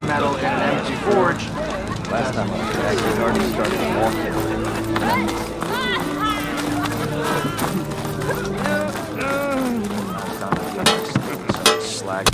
metal in an empty forge. Last time I checked, we'd already started walking. Slag.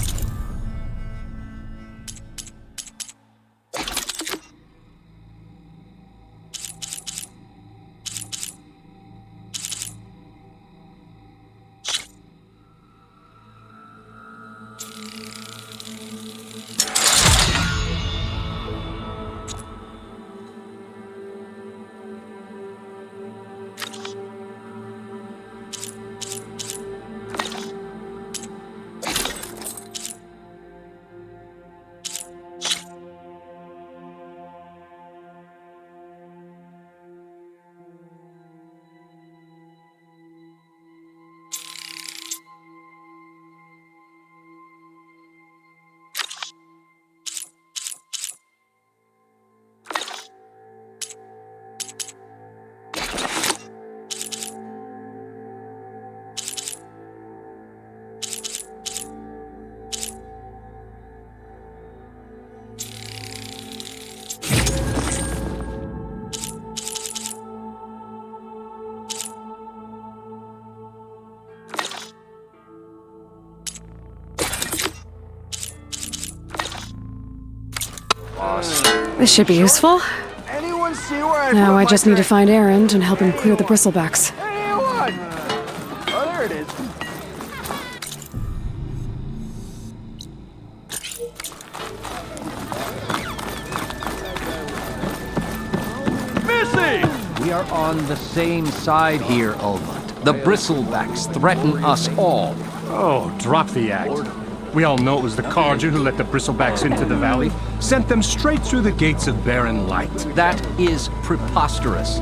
This should be useful. Anyone see where I Now put I my just need to thing? find Erend and help him clear the bristlebacks. Anyone? Oh, there it is. Missy! We are on the same side here, Ulvund. The bristlebacks threaten us all. Oh, drop the act. We all know it was the Carja who let the bristlebacks into the valley, sent them straight through the gates of Barren Light. That is preposterous.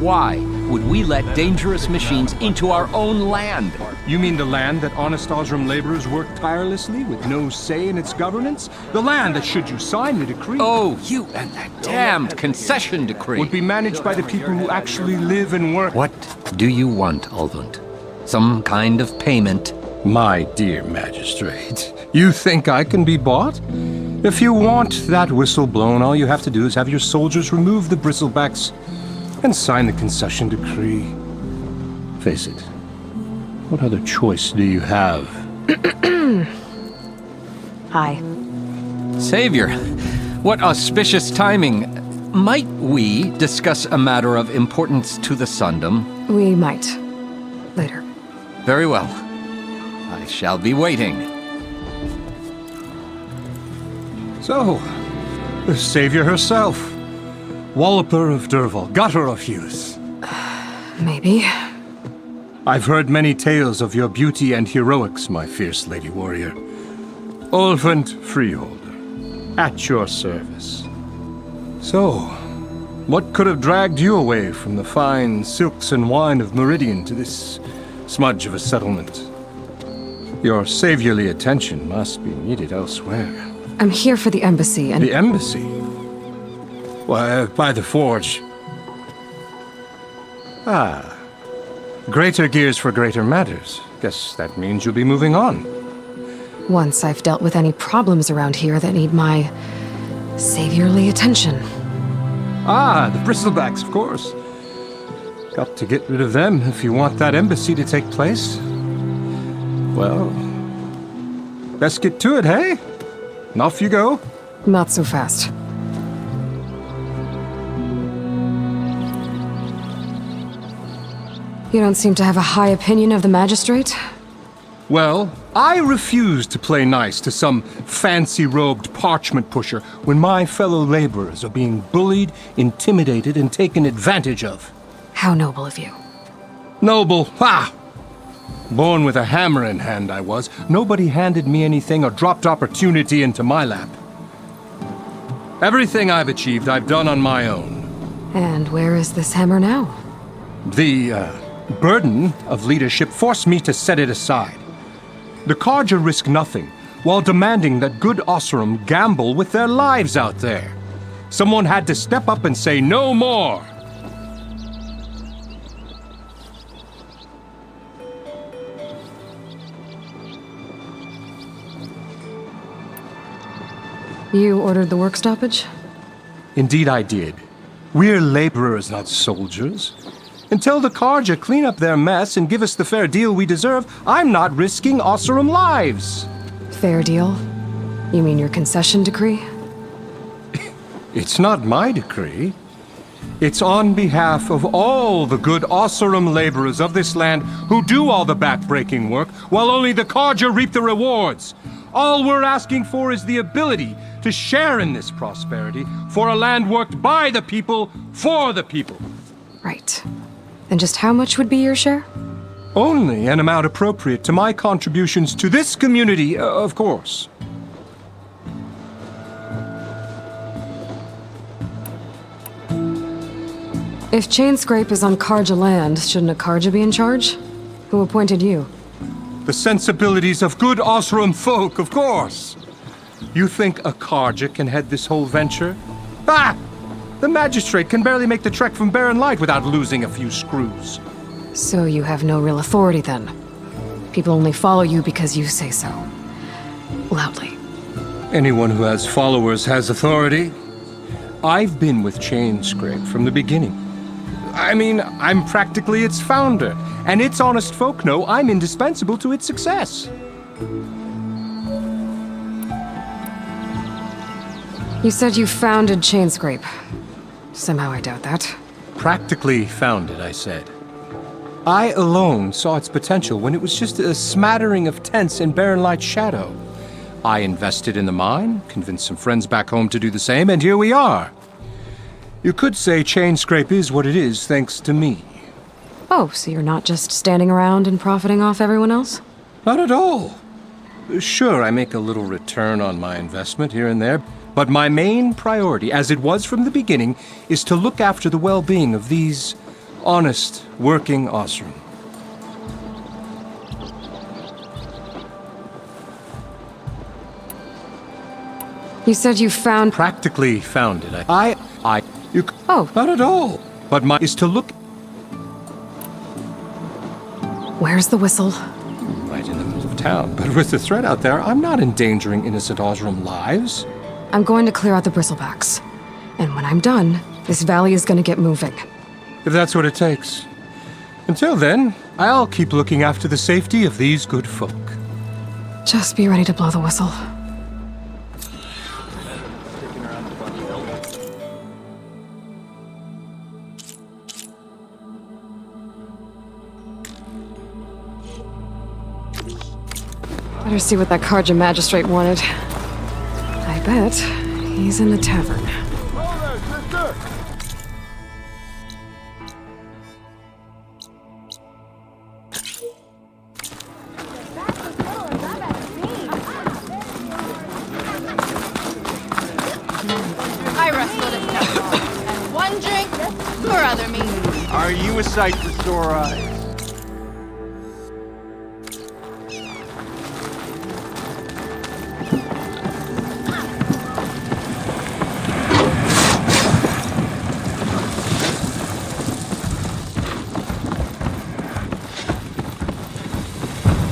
Why would we let dangerous machines into our own land? You mean the land that honest Osram laborers work tirelessly with no say in its governance? The land that, should you sign the decree, Oh, you and that damned concession decree. would be managed by the people who actually live and work. What do you want, Ulvund? Some kind of payment? My dear magistrate, you think I can be bought? If you want that whistle blown, all you have to do is have your soldiers remove the bristlebacks and sign the concession decree. Face it, what other choice do you have? Hi. Savior, what auspicious timing. Might we discuss a matter of importance to the Sundom? We might. Later. Very well. I shall be waiting. So, the savior herself, Walloper of Derval, gutter of youth. Maybe. I've heard many tales of your beauty and heroics, my fierce lady warrior. Ulvund Freeholder, at your service. So, what could have dragged you away from the fine silks and wine of Meridian to this smudge of a settlement? Your saviorly attention must be needed elsewhere. I'm here for the embassy and... The embassy? Why, by the forge. Ah. Greater gears for greater matters. Guess that means you'll be moving on. Once I've dealt with any problems around here that need my saviorly attention. Ah, the bristlebacks, of course. Got to get rid of them if you want that embassy to take place. Well, best get to it, hey? And off you go. Not so fast. You don't seem to have a high opinion of the magistrate? Well, I refuse to play nice to some fancy-robed parchment pusher when my fellow laborers are being bullied, intimidated, and taken advantage of. How noble of you. Noble, ha! Born with a hammer in hand, I was. Nobody handed me anything or dropped opportunity into my lap. Everything I've achieved, I've done on my own. And where is this hammer now? The burden of leadership forced me to set it aside. The Carja risk nothing, while demanding that good Osram gamble with their lives out there. Someone had to step up and say no more. You ordered the work stoppage? Indeed I did. We're laborers, not soldiers. Until the Carja clean up their mess and give us the fair deal we deserve, I'm not risking Osseram lives. Fair deal? You mean your concession decree? It's not my decree. It's on behalf of all the good Osseram laborers of this land who do all the backbreaking work, while only the Carja reap the rewards. All we're asking for is the ability to share in this prosperity for a land worked by the people, for the people. Right. Then just how much would be your share? Only an amount appropriate to my contributions to this community, of course. If Chainscrape is on Carja land, shouldn't a Carja be in charge? Who appointed you? The sensibilities of good Osseram folk, of course. You think a Carja can head this whole venture? Ah! The magistrate can barely make the trek from Barren Light without losing a few screws. So you have no real authority then? People only follow you because you say so. Loudly. Anyone who has followers has authority. I've been with Chainscrape from the beginning. I mean, I'm practically its founder, and its honest folk know I'm indispensable to its success. You said you founded Chainscrape. Somehow I doubt that. Practically founded, I said. I alone saw its potential when it was just a smattering of tents in Barren Light's shadow. I invested in the mine, convinced some friends back home to do the same, and here we are. You could say Chainscrape is what it is thanks to me. Oh, so you're not just standing around and profiting off everyone else? Not at all. Sure, I make a little return on my investment here and there, but my main priority, as it was from the beginning, is to look after the well-being of these honest, working Osseram. You said you found... Practically founded. You... Oh. Not at all. But my is to look Where's the whistle? right in the middle of town. But with the threat out there, I'm not endangering innocent Osseram lives. I'm going to clear out the bristlebacks. And when I'm done, this valley is going to get moving. If that's what it takes. Until then, I'll keep looking after the safety of these good folk. Just be ready to blow the whistle. Better see what that Carja magistrate wanted. I bet he's in the tavern. I wrestled at Peppermint, and one drink for other me. Are you a sight for sore eyes?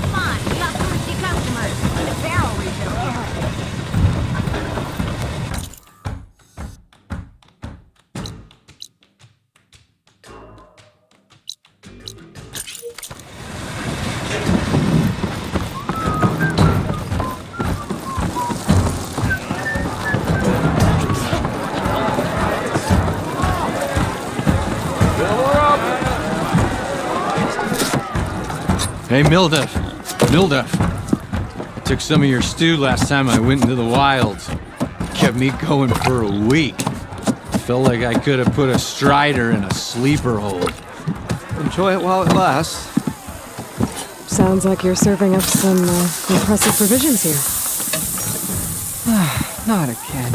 Come on, we got thirsty customers. Need a barrel refill. Hey, Mildef. I took some of your stew last time I went into the wilds. Kept me going for a week. Felt like I could have put a strider in a sleeper hold. Enjoy it while it lasts. Sounds like you're serving up some impressive provisions here. Not again.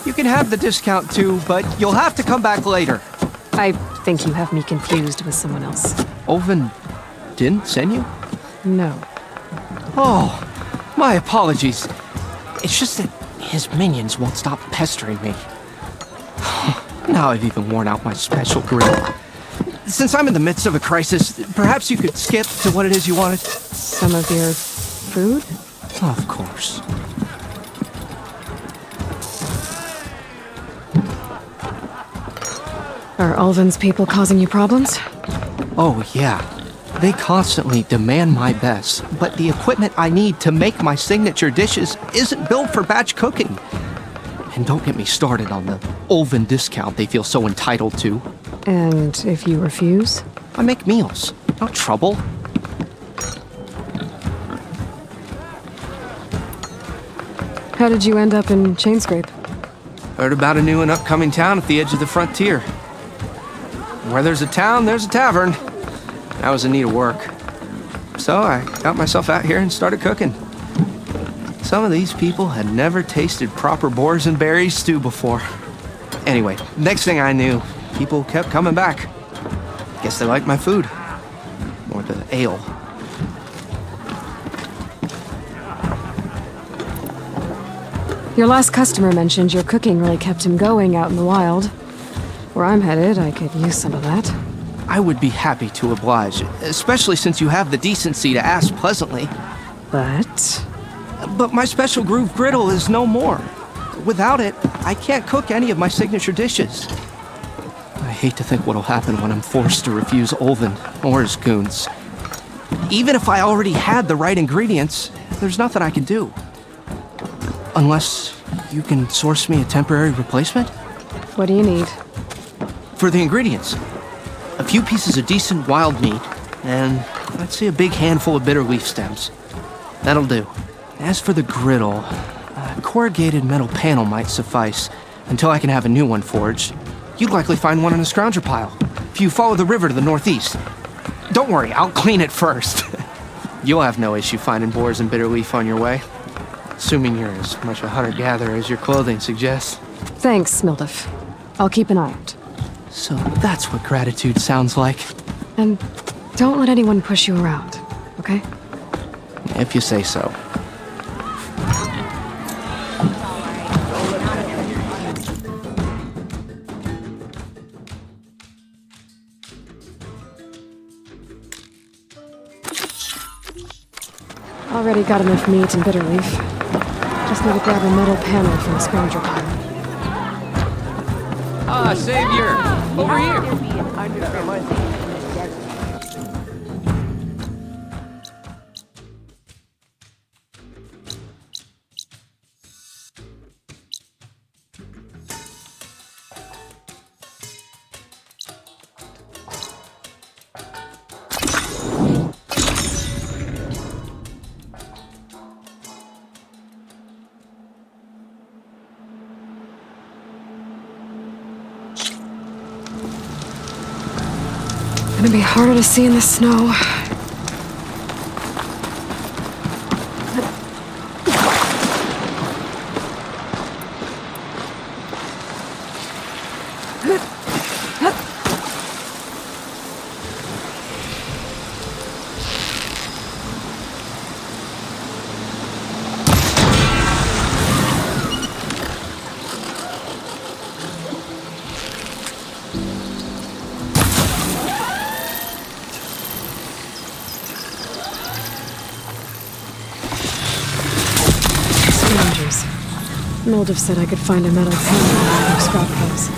You can have the discount too, but you'll have to come back later. I think you have me confused with someone else. Oven didn't send you? No. Oh, my apologies. It's just that his minions won't stop pestering me. Now I've even worn out my special grill. Since I'm in the midst of a crisis, perhaps you could skip to what it is you wanted? Some of your food? Of course. Are Ulvin's people causing you problems? Oh, yeah. They constantly demand my best, but the equipment I need to make my signature dishes isn't built for batch cooking. And don't get me started on the Ulvin discount they feel so entitled to. And if you refuse? I make meals, no trouble. How did you end up in Chainscrape? Heard about a new and upcoming town at the edge of the frontier. Where there's a town, there's a tavern. I was in need of work. So I got myself out here and started cooking. Some of these people had never tasted proper boars and berries stew before. Anyway, next thing I knew, people kept coming back. Guess they liked my food. Or the ale. Your last customer mentioned your cooking really kept him going out in the wild. Where I'm headed, I could use some of that. I would be happy to oblige, especially since you have the decency to ask pleasantly. But But my special groove griddle is no more. Without it, I can't cook any of my signature dishes. I hate to think what'll happen when I'm forced to refuse Ulvin or his goons. Even if I already had the right ingredients, there's nothing I can do. Unless you can source me a temporary replacement? what do you need? For the ingredients, a few pieces of decent wild meat, and I'd say a big handful of bitter leaf stems. That'll do. As for the griddle, a corrugated metal panel might suffice until I can have a new one forged. You'd likely find one in a scrounger pile if you follow the river to the northeast. Don't worry, I'll clean it first. You'll have no issue finding boars and bitter leaf on your way. Assuming you're as much a hunter-gatherer as your clothing suggests. Thanks, Mildif. I'll keep an eye out. So that's what gratitude sounds like, And don't let anyone push you around, okay? if you say so. Already got enough meat and bitter leaf. Just need to grab a metal panel from the scrounger pile. Ah, Savior! Over here! Gonna be harder to see in the snow. Strangers. Mildif said I could find a metal panel in their scrap piles.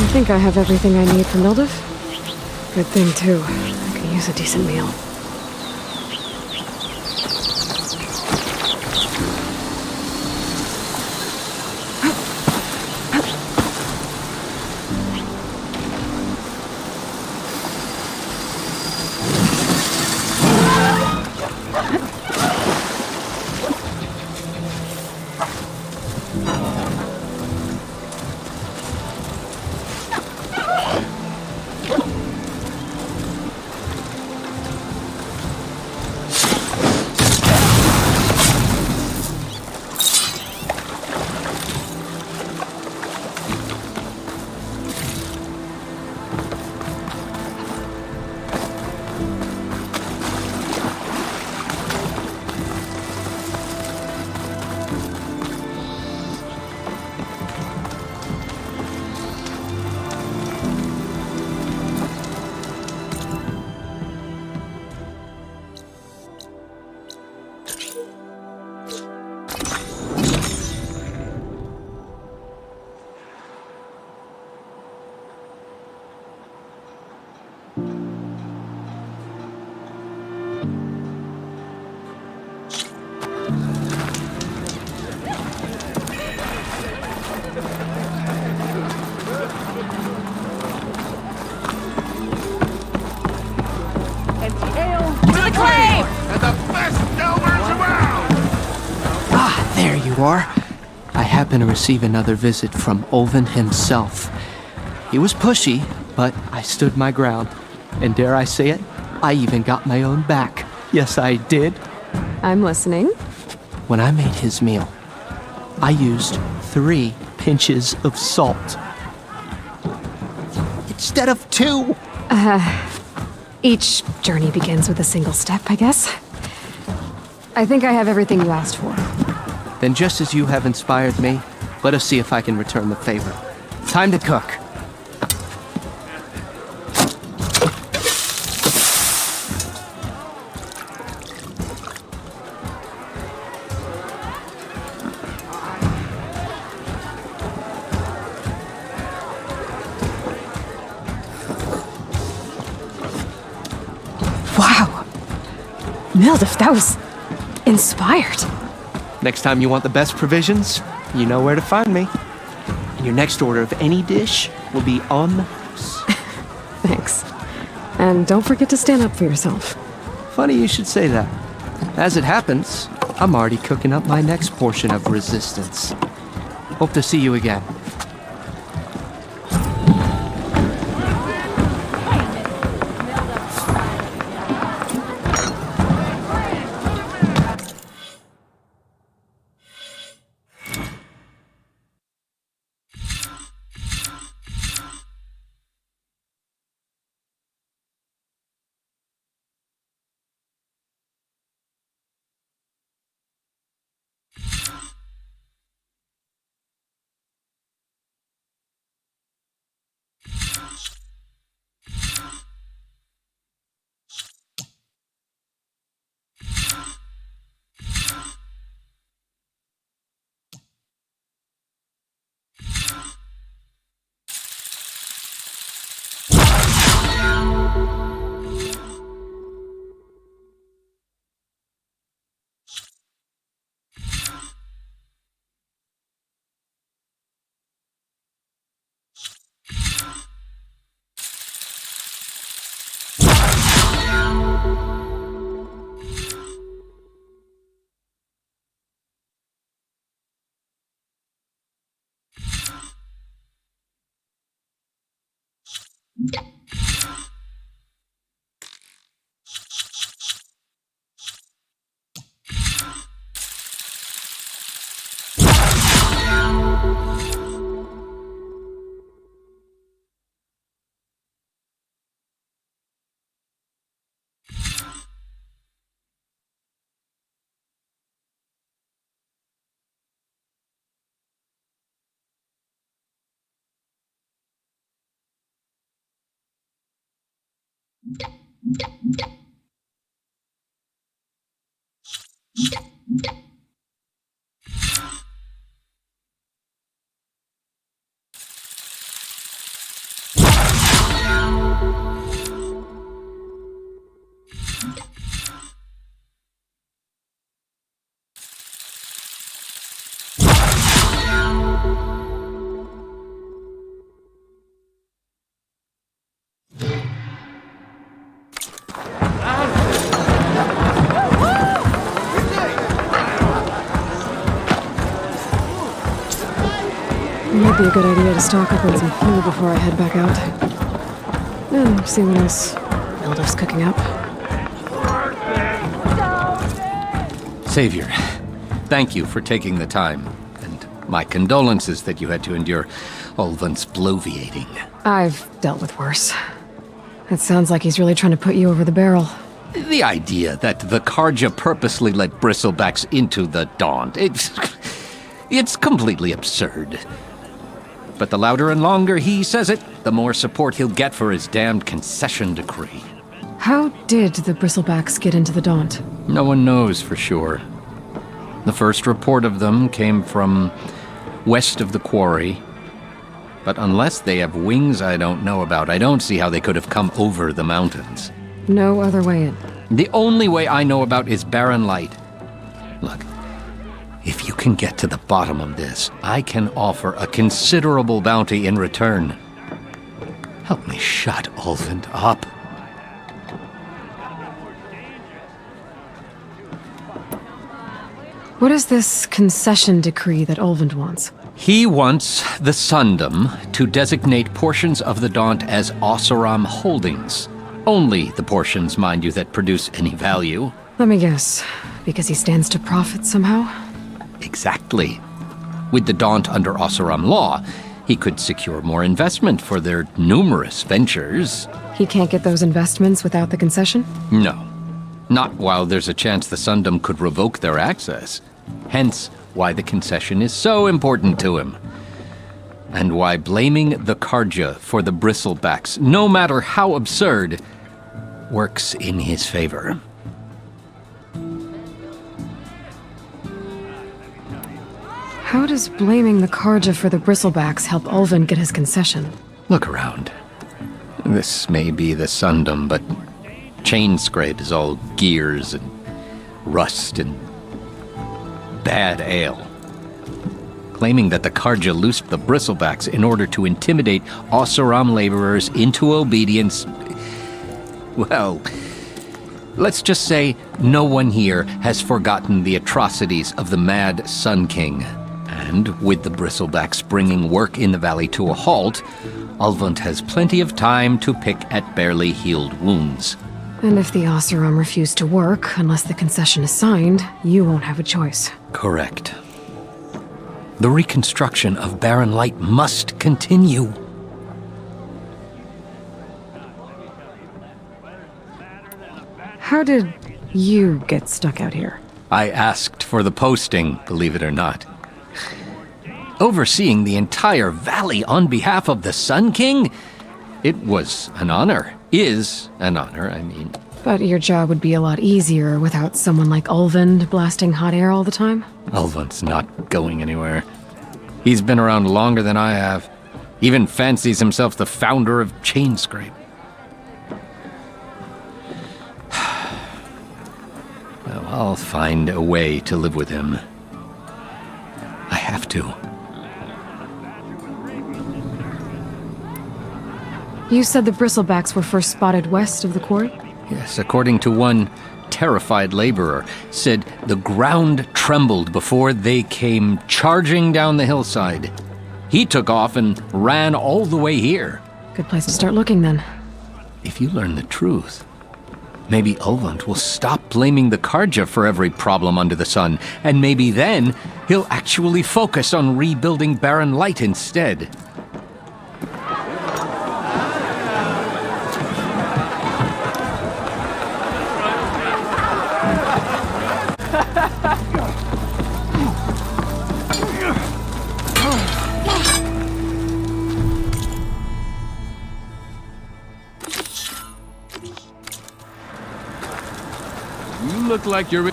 I think I have everything I need for Mildiv. Good thing, too. I could use a decent meal. Ah, there you are. I happen to receive another visit from Ulvin himself. He was pushy, but I stood my ground. And dare I say it, I even got my own back. Yes, I did. I'm listening. When I made his meal, I used 3 pinches of salt. Instead of 2. Each journey begins with a single step, I guess. I think I have everything you asked for. Then just as you have inspired me, let us see if I can return the favor. Time to cook. Wow! Mildiv, that was inspired. Next time you want the best provisions, you know where to find me. And your next order of any dish will be on the house. Thanks. And don't forget to stand up for yourself. Funny you should say that. As it happens, I'm already cooking up my next portion of resistance. Hope to see you again. a good idea to stock up on some fuel before I head back out. And see what else Aldous cooking up. Savior, thank you for taking the time. And my condolences that you had to endure Ulvund's bloviating. I've dealt with worse. It sounds like he's really trying to put you over the barrel. The idea that the Carja purposely let bristlebacks into the Daunt, it's completely absurd. But the louder and longer he says it, the more support he'll get for his damned concession decree. How did the bristlebacks get into the Daunt? No one knows for sure. The first report of them came from west of the quarry. But unless they have wings I don't know about, I don't see how they could have come over the mountains. No other way in. The only way I know about is Barren Light. Look, if you can get to the bottom of this, I can offer a considerable bounty in return. Help me shut Ulvund up. What is this concession decree that Ulvund wants? He wants the Sundom to designate portions of the Daunt as Oseram holdings. Only the portions, mind you, that produce any value. Let me guess. Because he stands to profit somehow? Exactly. With the Daunt under Oseram law, he could secure more investment for their numerous ventures. He can't get those investments without the concession? No. Not while there's a chance the Sundom could revoke their access. Hence, why the concession is so important to him. And why blaming the Carja for the bristlebacks, no matter how absurd, works in his favor. How does blaming the Carja for the bristlebacks help Ulvund get his concession? Look around. This may be the Sundom, but Chainscrape is all gears and rust and bad ale. Claiming that the Carja loosed the bristlebacks in order to intimidate Oseram laborers into obedience. Well, let's just say no one here has forgotten the atrocities of the Mad Sun King. And with the bristlebacks bringing work in the valley to a halt, Ulvund has plenty of time to pick at barely healed wounds. And if the Oseram refuse to work, unless the concession is signed, you won't have a choice. Correct. The reconstruction of Barren Light must continue. How did you get stuck out here? I asked for the posting, believe it or not. Overseeing the entire valley on behalf of the Sun King? It was an honor. Is an honor, I mean. But your job would be a lot easier without someone like Ulvund blasting hot air all the time? Ulvund's not going anywhere. He's been around longer than I have. Even fancies himself the founder of Chainscrape. Well, I'll find a way to live with him. I have to. You said the bristlebacks were first spotted west of the quarry? Yes, according to one terrified laborer, said the ground trembled before they came charging down the hillside. He took off and ran all the way here. Good place to start looking, then. If you learn the truth, maybe Ulvund will stop blaming the Carja for every problem under the sun, and maybe then he'll actually focus on rebuilding Barren Light instead. You look like you're...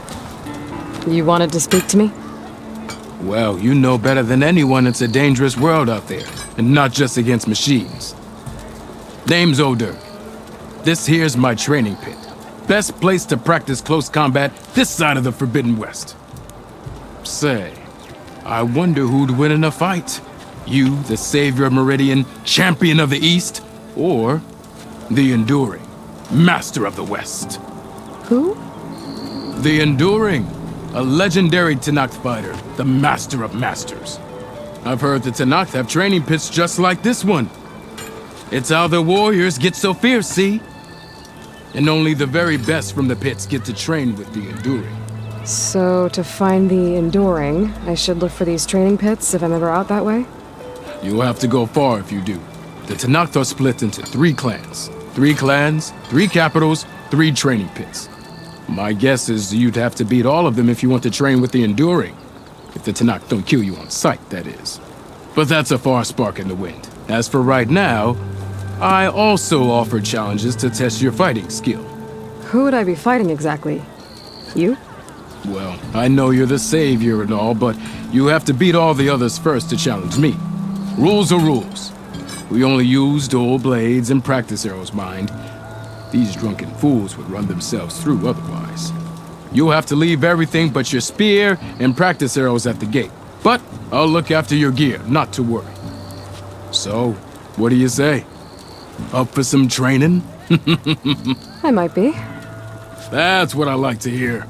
You wanted to speak to me? Well, you know better than anyone it's a dangerous world out there, and not just against machines. Name's O'Dirk. This here's my training pit. Best place to practice close combat this side of the Forbidden West. Say, I wonder who'd win in a fight. You, the savior of Meridian, champion of the East, or the Enduring, master of the West. Who? The Enduring, a legendary Tenakth fighter, the master of masters. I've heard the Tenakth have training pits just like this one. It's how the warriors get so fierce, see? And only the very best from the pits get to train with the Enduring. So, to find the Enduring, I should look for these training pits if I'm ever out that way? You'll have to go far if you do. The Tenakth are split into 3 clans. 3 clans, 3 capitals, 3 training pits. My guess is you'd have to beat all of them if you want to train with the Enduring. If the Tenakth don't kill you on sight, that is. But that's a far spark in the wind. As for right now, I also offer challenges to test your fighting skill. Who would I be fighting exactly? You? Well, I know you're the savior and all, but you have to beat all the others first to challenge me. Rules are rules. We only use dual blades and practice arrows, mind. These drunken fools would run themselves through otherwise. You'll have to leave everything but your spear and practice arrows at the gate. But I'll look after your gear, not to worry. So, what do you say? Up for some training? I might be. That's what I like to hear.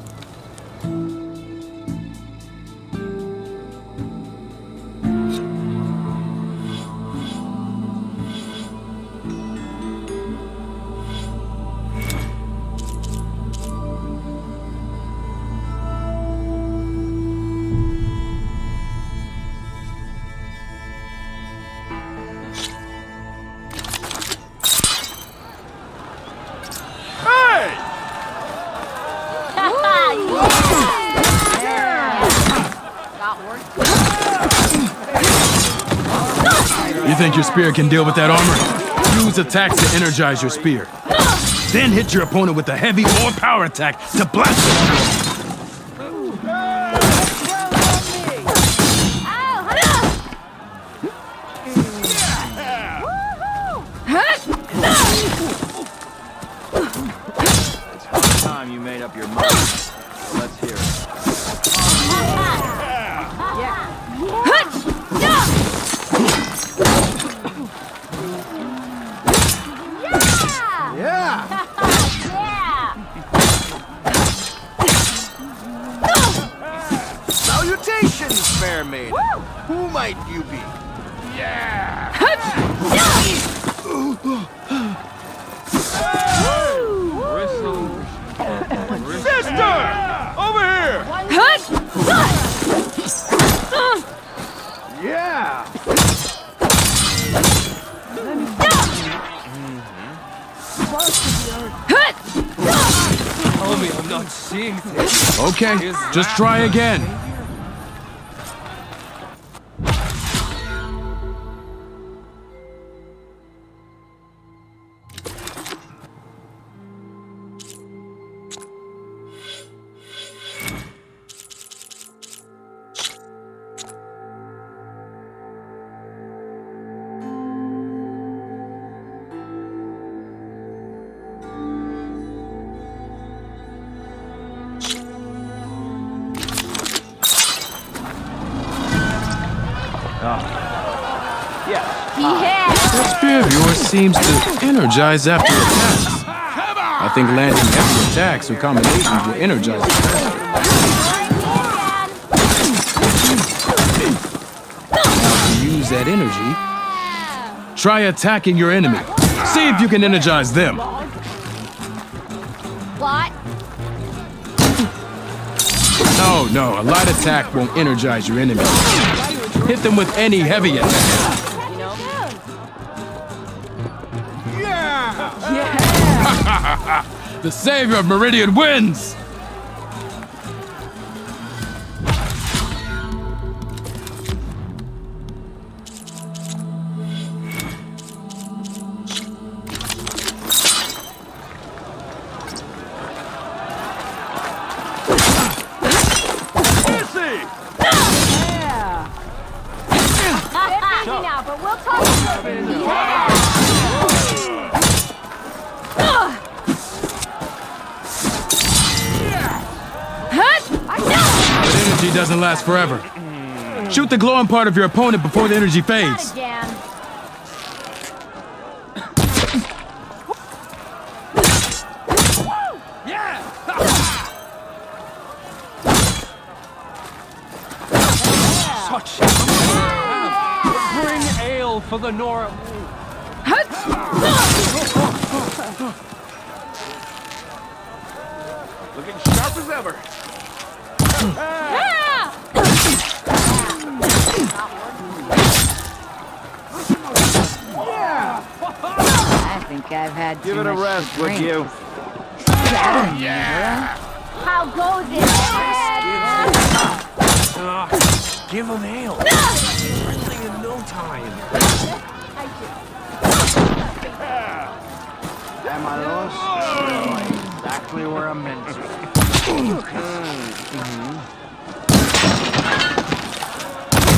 You think your spear can deal with that armor? Use attacks to energize your spear. Then hit your opponent with a heavy or power attack to blast them. It's time you made up your mind. Let's hear it. Salutations, fair maiden. Who might you be? Sister! Over here! Yeah! Tell me I'm not seeing things. Okay, just try again. That spear of yours seems to energize after attacks. I think landing heavy attacks or combinations will energize the faster. Now to use that energy, try attacking your enemy. See if you can energize them. What? No, a light attack won't energize your enemy. Hit them with any heavy attack. The savior of Meridian wins! Now, but we'll talk. Energy doesn't last forever. Shoot the glowing part of your opponent before the energy fades. Again. for the Nora. Looking sharp as ever. I think I've had Give too it a much rest, to would drink. you? How goes it, Dad? Give him hail. Friendly in no time. Am I lost? Exactly where I'm meant to.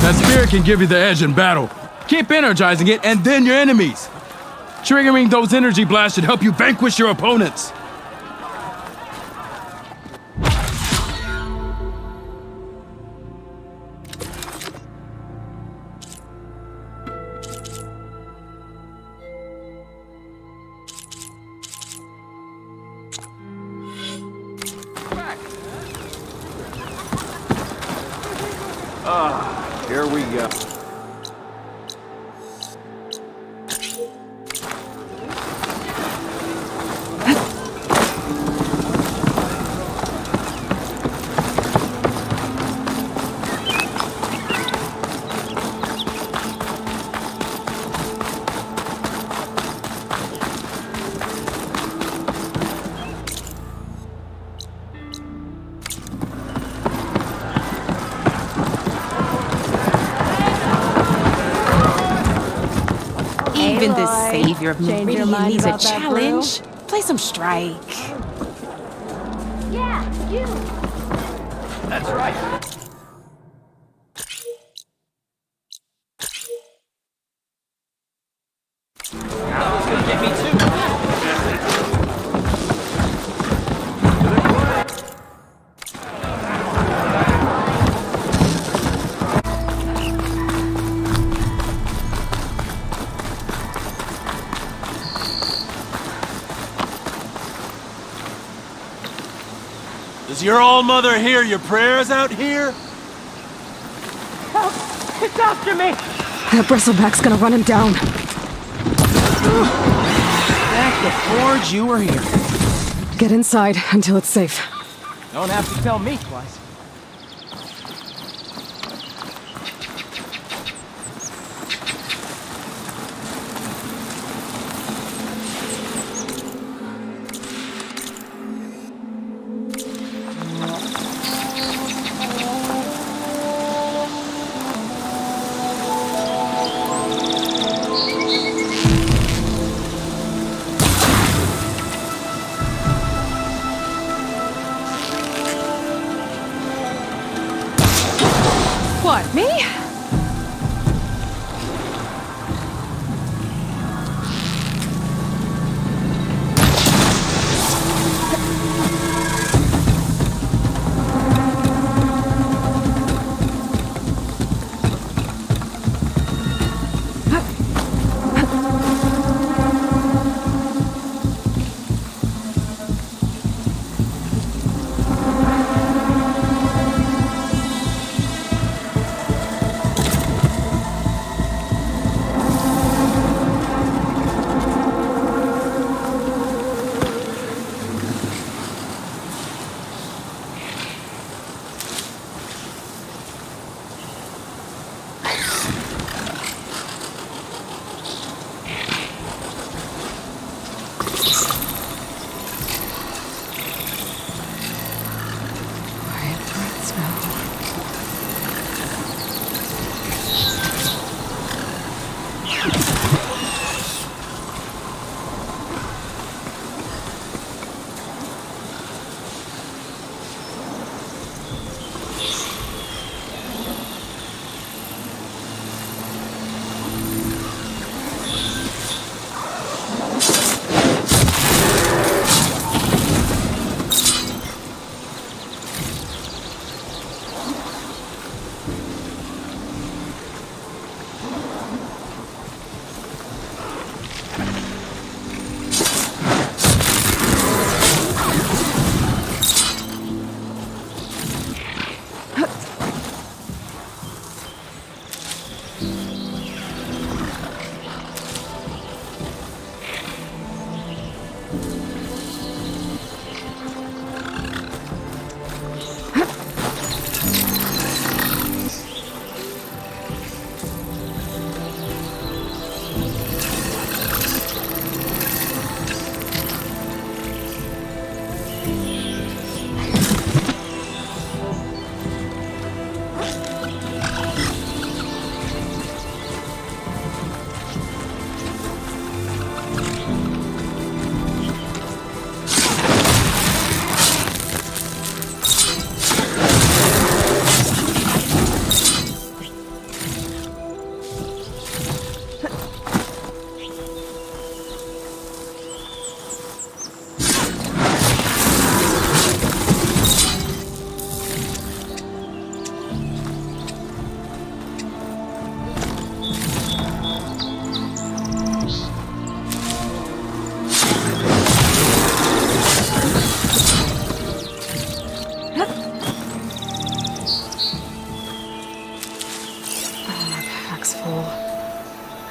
That spear can give you the edge in battle. Keep energizing it, and then your enemies. Triggering those energy blasts should help you vanquish your opponents. Here we go. Even the Aloy. savior of Change your Meridian mind needs a about that challenge. Play some Strike. Yeah, you. That's right. Does your all-mother hear your prayers out here? It's after me. That bristleback's gonna run him down. Thank the forge you were here. Get inside until it's safe. Don't have to tell me twice. What, me?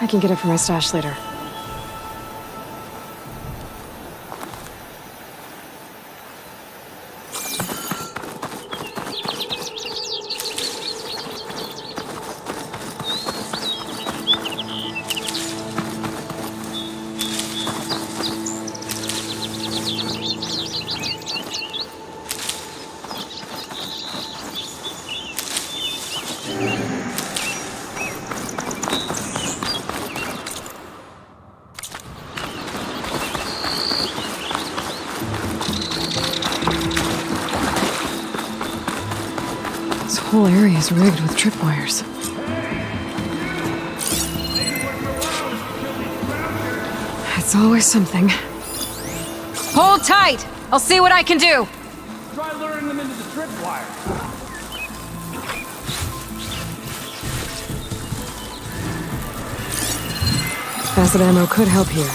can get it from my stash later. This whole area is rigged with tripwires. It's always something. Hold tight! I'll see what I can do! Try luring them into the tripwire. Acid ammo could help here.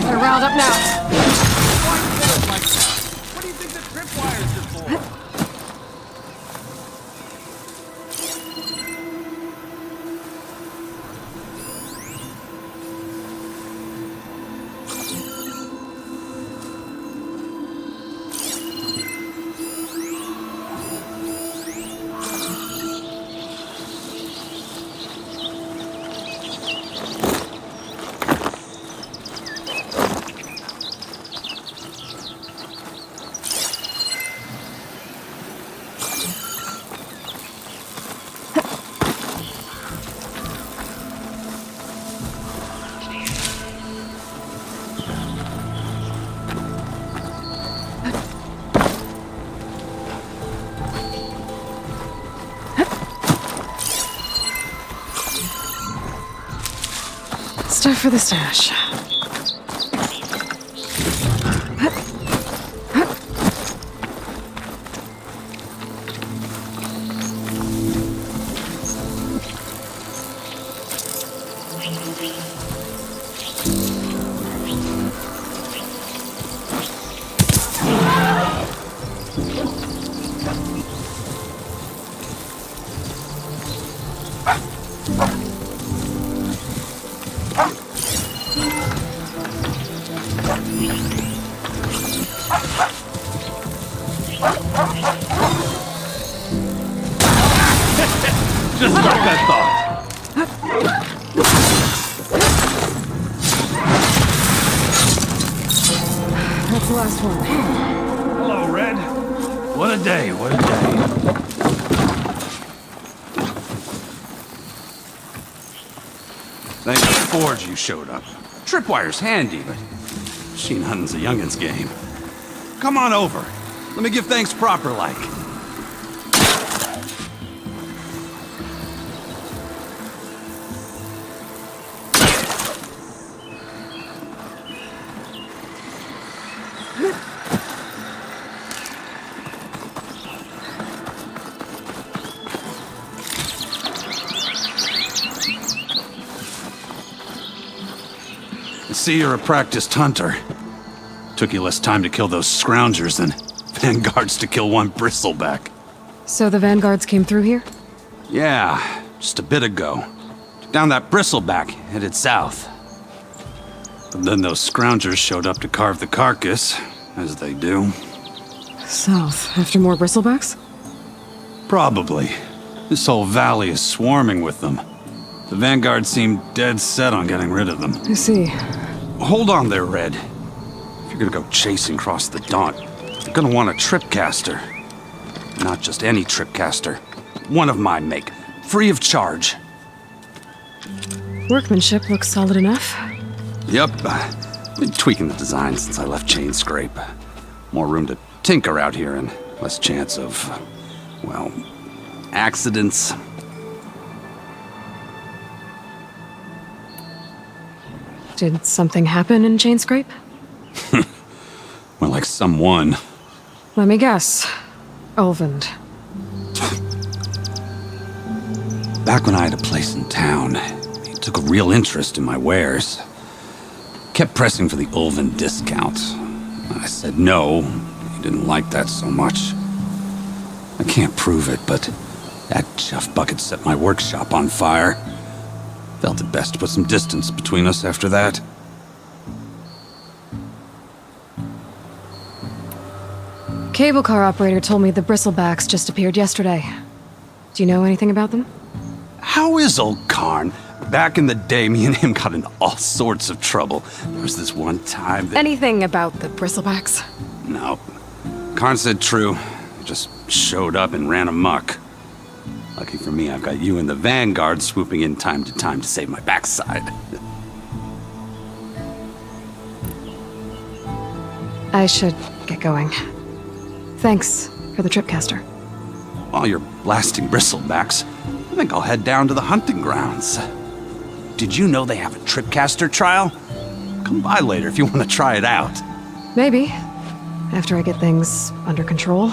They're riled up now. What do you think the tripwires are for? Stuff for the stash. Just like I thought. That's the last one. Hello, Red. What a day, what a day. Thanks to Forge you showed up. Tripwire's handy, but machine hunting's a youngin's game. Come on over. Let me give thanks proper like. I see you're a practiced hunter. Took you less time to kill those scroungers than vanguards to kill one bristleback. So the vanguards came through here? Yeah, just a bit ago. Took down that bristleback, headed south. But then those scroungers showed up to carve the carcass, as they do. South, after more bristlebacks? Probably. This whole valley is swarming with them. The Vanguard seemed dead set on getting rid of them. I see. Hold on there, Red. If you're gonna go chasing across the Daunt, you're gonna want a tripcaster. Not just any tripcaster. One of my make. Free of charge. Workmanship looks solid enough. Yep. Been tweaking the design since I left Chain Scrape. More room to tinker out here and less chance of, well, accidents. Did something happen in Chain Scrape? Well, like someone. Let me guess. Ulvund. Back when I had a place in town, he took a real interest in my wares. Kept pressing for the Ulvund discount. I said no. He didn't like that so much. I can't prove it, but that chuff bucket set my workshop on fire. Felt it best to put some distance between us after that. Cable car operator told me the Bristlebacks just appeared yesterday. Do you know anything about them? How is old Karn? Back in the day, me and him got into all sorts of trouble. There was this one time that... Anything about the Bristlebacks? No. Karn said true. Just showed up and ran amok. Lucky for me, I've got you and the Vanguard swooping in time to save my backside. I should get going. Thanks for the tripcaster. While you're blasting Bristlebacks, I think I'll head down to the hunting grounds. Did you know they have a tripcaster trial? Come by later if you want to try it out. Maybe. After I get things under control.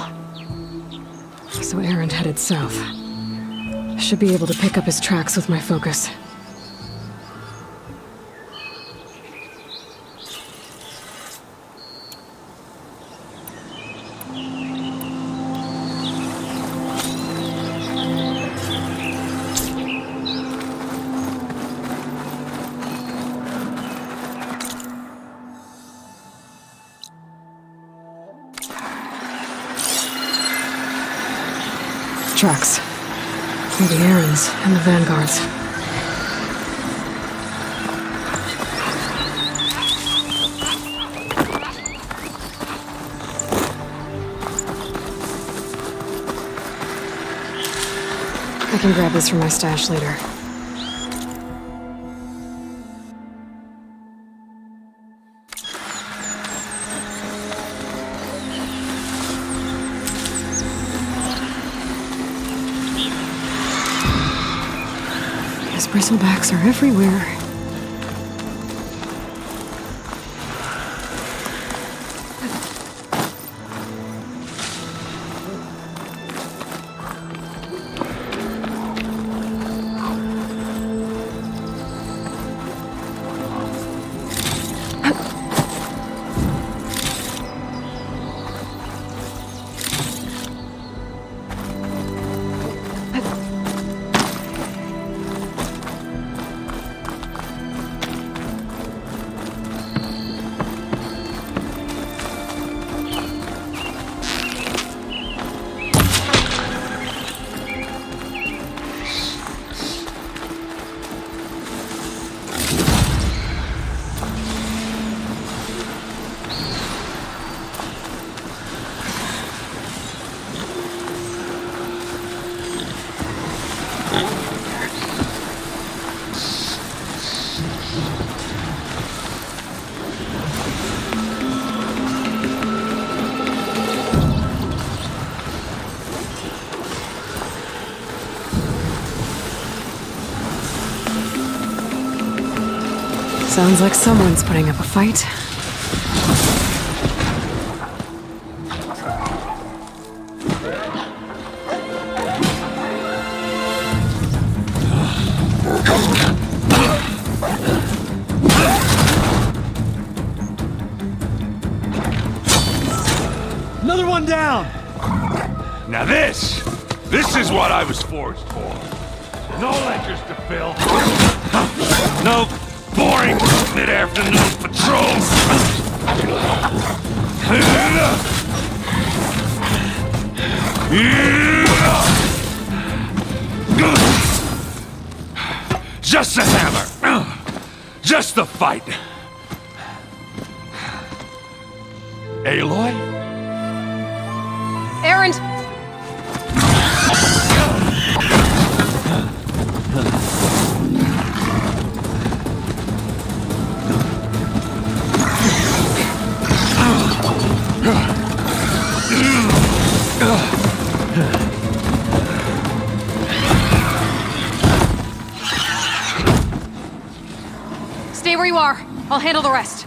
So Erend headed south. Should be able to pick up his tracks with my focus. Tracks. Maybe Erend's and the Vanguard's. I can grab this from my stash later. Bristlebacks are everywhere. Sounds like someone's putting up a fight. Another one down! Now this is what I was forged for. No ledgers to fill. No boring mid-afternoon patrols. What's a hammer? Just the fight. Aloy? Erend! Stay where you are. I'll handle the rest.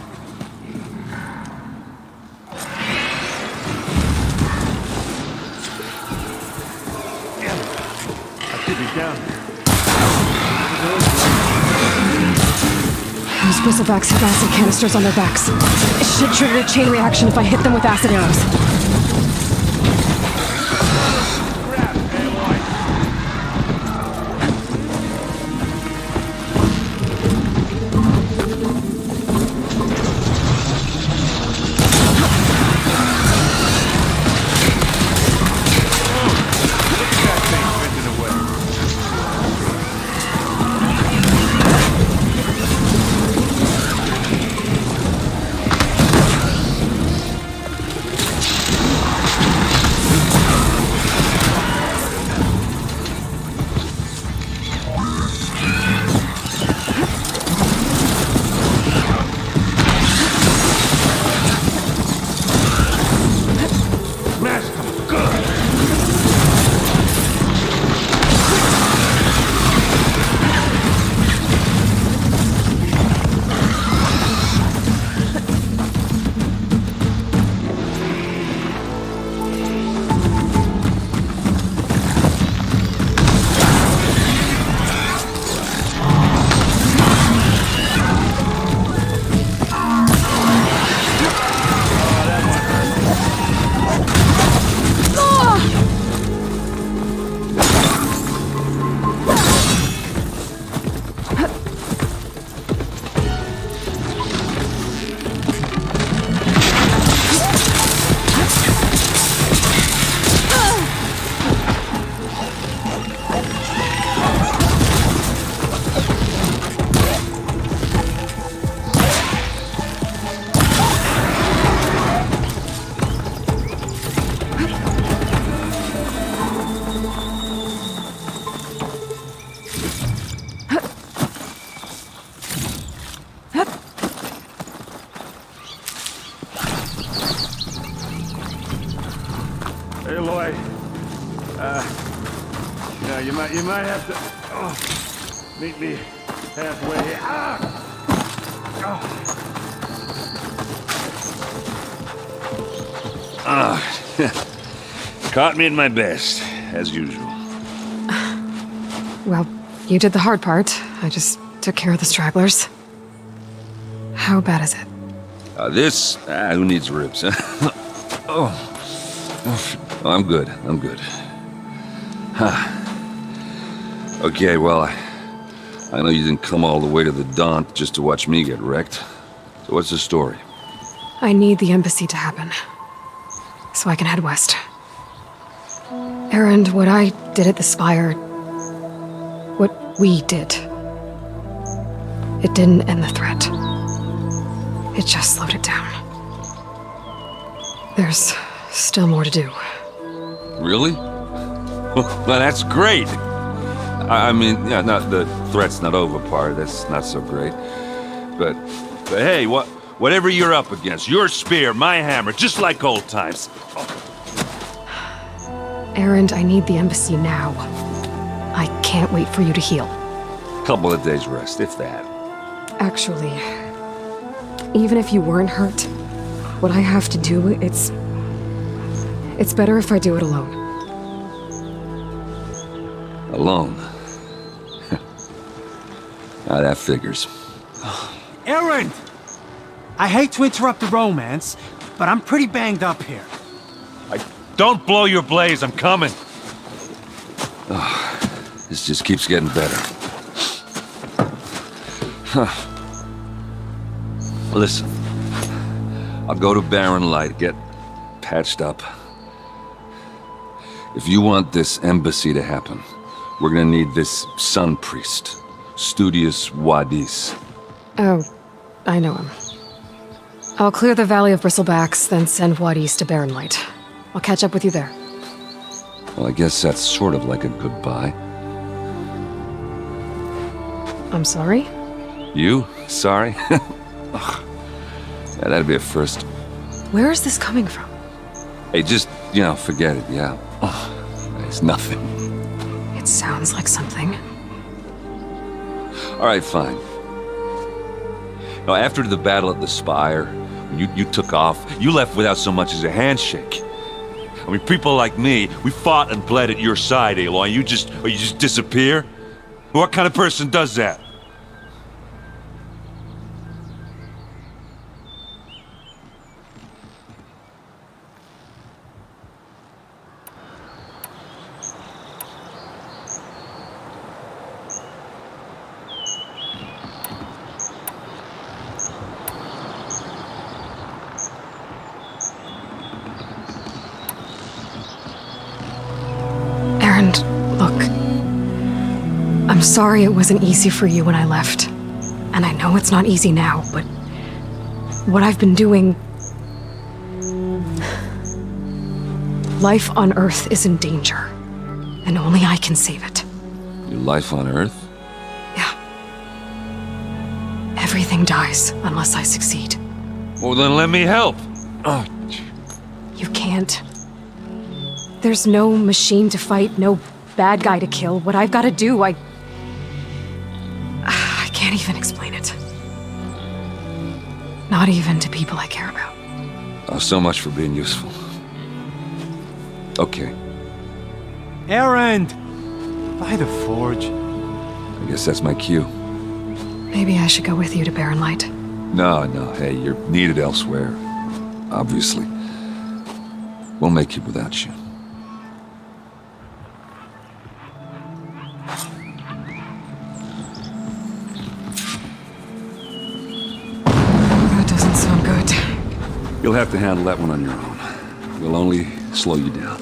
I could be down there. Those bristlebacks have acid canisters on their backs. It should trigger a chain reaction if I hit them with acid arrows. Grab, Aloy. Look at that thing bending away. Master, good. Aloy, you might have to meet me halfway. Caught me at my best, as usual. Well, you did the hard part. I just took care of the stragglers. How bad is it? Who needs ribs, huh? Oh, I'm good. Okay, well, I know you didn't come all the way to the Daunt just to watch me get wrecked. So what's the story? I need the embassy to happen, so I can head west. Erend, what I did at the Spire, what we did, it didn't end the threat. It just slowed it down. There's still more to do. Really? Well, that's great. I mean, yeah, not the threat's not over part. That's not so great. But hey, whatever you're up against, your spear, my hammer, just like old times. Erend, I need the embassy now. I can't wait for you to heal. Couple of days rest, if that. Actually, even if you weren't hurt, what I have to do, it's better if I do it alone. Alone? That figures. Erend! I hate to interrupt the romance, but I'm pretty banged up here. Don't blow your blaze, I'm coming. This just keeps getting better. Listen, I'll go to Barren Light, get patched up. If you want this embassy to happen, we're gonna need this Sun Priest. Studius Wadis. Oh, I know him. I'll clear the Valley of Bristlebacks, then send Wadis to Barrenlight. I'll catch up with you there. Well, I guess that's sort of like a goodbye. I'm sorry? You? Sorry? Ugh. Yeah, that'd be a first. Where is this coming from? Hey, just, forget it, yeah. Ugh, it's nothing. It sounds like something. All right, fine. Now, after the battle at the Spire, when you took off, you left without so much as a handshake. I mean, people like me, we fought and bled at your side, Aloy. You just disappear? What kind of person does that? Erend, look. I'm sorry it wasn't easy for you when I left. And I know it's not easy now, but what I've been doing... Life on Earth is in danger, and only I can save it. Your life on Earth? Yeah. Everything dies unless I succeed. Well, then let me help. Oh. You can't. There's no machine to fight, no bad guy to kill. What I've got to do, I can't even explain it. Not even to people I care about. Oh, so much for being useful. Okay. Erend! By the Forge. I guess that's my cue. Maybe I should go with you to Barrenlight. No, hey, you're needed elsewhere. Obviously. We'll make it without you. That doesn't sound good. You'll have to handle that one on your own. We'll only slow you down.